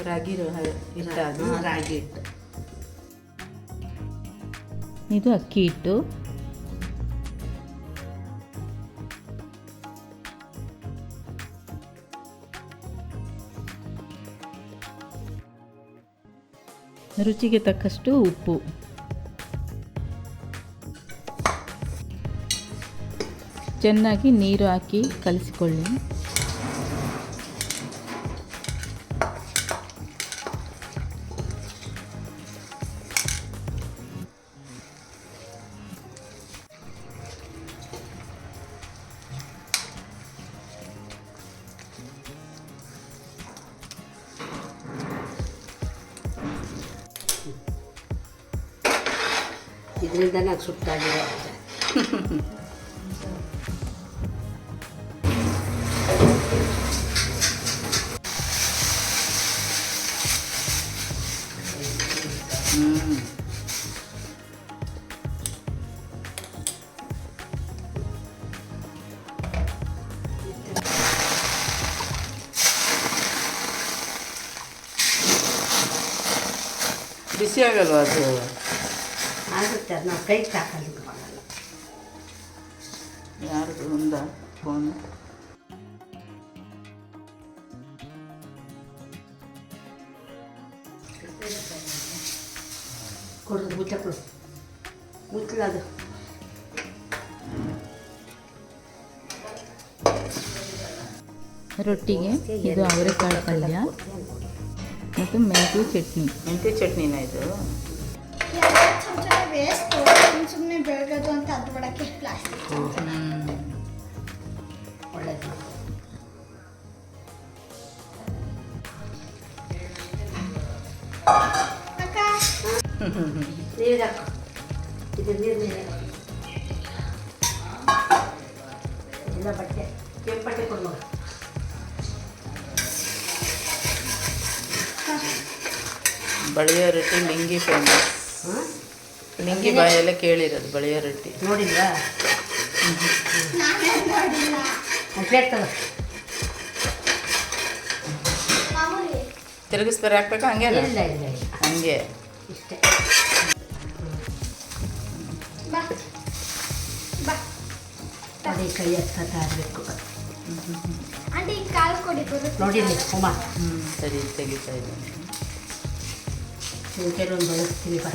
ರಾಗಿ ಹಿಟ್ಟು, ರಾಗಿ ಹಿಟ್ಟು. ಇದು ಅಕ್ಕಿ ಹಿಟ್ಟು. ರುಚಿಗೆ ತಕ್ಕಷ್ಟು ಉಪ್ಪು. ಚೆನ್ನಾಗಿ ನೀರು ಹಾಕಿ ಕಲಿಸಿಕೊಳ್ಳಿ. ಇದರಿಂದ ನಾನು ಸುಟ್ಟಾಗಿದೆ. ಬಿಸಿ ಆಗಲ್ವಾ ಅದು? ಆಗುತ್ತೆ, ಅದು ನಾವು ಕೈ ಹಾಕಲಿಕ್ಕೆ ಬರಲ್ಲ. ಯಾರ್ದು ಒಂದಾ ಫೋನು? ಕೊಡೋದು ಮುಚ್ಚ ಕೊಡು, ಮುಚ್ಚಲದು. ರೊಟ್ಟಿಗೆ ಇದು ಅವರೆಕಾಳು ಪಲ್ಯ ಮತ್ತು ಮೆಂತ್ಯ ಚಟ್ನಿ. ಮೆಂತ್ಯ ಚಟ್ನಿನ ಇದು? ಸುಮ್ಮನೆ ಬೆಳಗೋದು ಅಂತ ಅದು ಬಡಕ್ಕೆ ಪ್ಲಾಸ್ಟಿಕ್. ಒಳ್ಳೆಯದು. ನೀರು ಹಾಕು, ಇದು ನೀರು ಎಲ್ಲ ಬಟ್ಟೆ ಕೆಂಪಟ್ಟೆ ಕೊಡು. ಬಳಿಯ ರೊಟ್ಟಿ ಲಿಂಗಿ ಫೇಮಸ್. ಲಿಂಗಿ ಬಾಯೆಲ್ಲ ಕೇಳಿರೋದು ಬಳಿಯ ರೊಟ್ಟಿ. ನೋಡಿಲ್ವಾ? ಪ್ಲೇಟ್ ತಗೋ. ತಿರುಗಿಸ್ಬಾರ ಹಾಕ್ಬೇಕಾ? ಹಂಗೆ ಇಲ್ಲ ಇಲ್ಲ ಇಲ್ಲ, ಹಂಗೆ ಇಷ್ಟೇ. ಅದೇ ಕೈ ಹತ್ತಾ ಇರಬೇಕು. ನೋಡಿಲ್ಲ ಉಮ್ಮ. ಸರಿ, ತೆಗಿತಾ ಇದ್ದೀನಿ. ಕೆಲವೊಂದು ಬಳಸ್ತೀನಿ ಬಾ.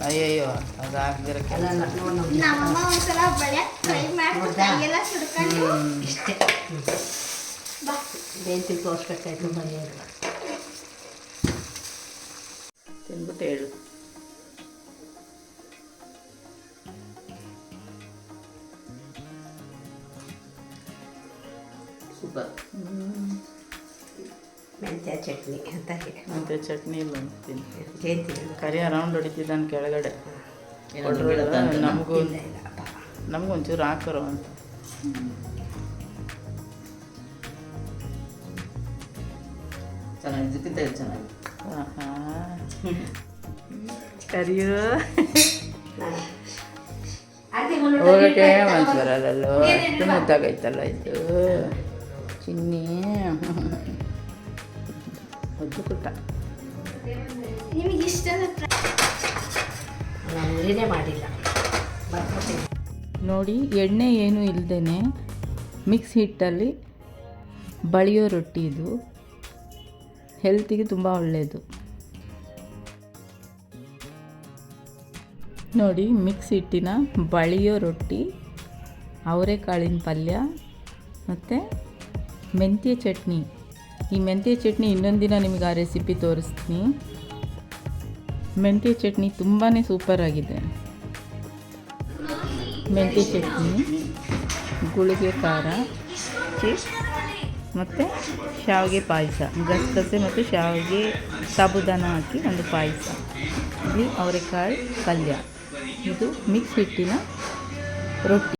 ಅಯ್ಯಯ್ಯೋ, ಅದು ಆಗದಿರೋ ಕೆಲಸ. ನಮ್ಮಮ್ಮ ಒಂದ್ಸಲ ಬೆಳೆಯಕ್ಕೆ ಟ್ರೈ ಮಾಡ್ಬಿಟ್ಟು ಸುಡ್ಕೊಂಡು ಇಷ್ಟೇ. ಬಾ, ಬೇಂತಿ ತೋರಿಸ್ಬೇಕಾಯ್ತು. ಬರೆಯೋದು ತಿಂದ್ಬಿಟ್ಟು ಹೇಳು. ಸೂಪರ್. ಮೆಂತ್ಯ ಚಟ್ನಿ ಅಂತ ಹೇಳಿ. ಮೆಂತ್ಯ ಚಟ್ನಿ ಇಲ್ಲ ಅಂತೀನಿ. ಜಯಂತಿ ಕರಿ ರೌಂಡ್ ಹೊಡಿತಿದ್ದಾನೆ ಕೆಳಗಡೆ. ನಮಗೊಂಚೂರು ಹಾಕರೋ ಅಂತ. ಚೆನ್ನಾಗಿ ಚೆನ್ನಾಗಿ. ಕರಿಯೋ ಹೋಗೋಕ್ಕೆ ಮನ್ಸು ಬರಲ್ಲಲ್ಲೋ, ಅಷ್ಟು ಮುದ್ದಾಗೈತಲ್ಲ ಇದು ಚಿನ್ನಿ. ಒದ್ದು ಕುಟ್ಟ ನಿಮಗೆ ಇಷ್ಟ ಮಾಡಿಲ್ಲ. ನೋಡಿ, ಎಣ್ಣೆ ಏನೂ ಇಲ್ಲದೇ ಮಿಕ್ಸ್ ಹಿಟ್ಟಲ್ಲಿ ಬಳಿಯೋ ರೊಟ್ಟಿ. ಇದು ಹೆಲ್ತಿಗೆ ತುಂಬ ಒಳ್ಳೆಯದು. ನೋಡಿ, ಮಿಕ್ಸ್ ಹಿಟ್ಟಿನ ಬಳಿಯೋ ರೊಟ್ಟಿ, ಅವರೆಕಾಳಿನ ಪಲ್ಯ ಮತ್ತು ಮೆಂತ್ಯ ಚಟ್ನಿ. ಈ ಮೆಂತ್ಯ ಚಟ್ನಿ ಇನ್ನೊಂದು ದಿನ ನಿಮಗೆ ಆ ರೆಸಿಪಿ ತೋರಿಸ್ತೀನಿ. ಮೆಂತ್ಯ ಚಟ್ನಿ ತುಂಬಾ ಸೂಪರಾಗಿದೆ. ಮೆಂತ್ಯ ಚಟ್ನಿ, ಗುಳಿಗೆ ಖಾರ, ಚಿಪ್ಸ್ ಮತ್ತು ಶಾವಿಗೆ ಪಾಯಸ, ಗಸಗಸೆ ಮತ್ತು ಶಾವಿಗೆ ಸಾಬುದಾನ ಹಾಕಿ ಒಂದು ಪಾಯಸ. ಇಲ್ಲಿ ಅವರೆಕಾಳು ಪಲ್ಯ. ಇದು ಮಿಕ್ಸ್ ಹಿಟ್ಟಿನ ರೊಟ್ಟಿ.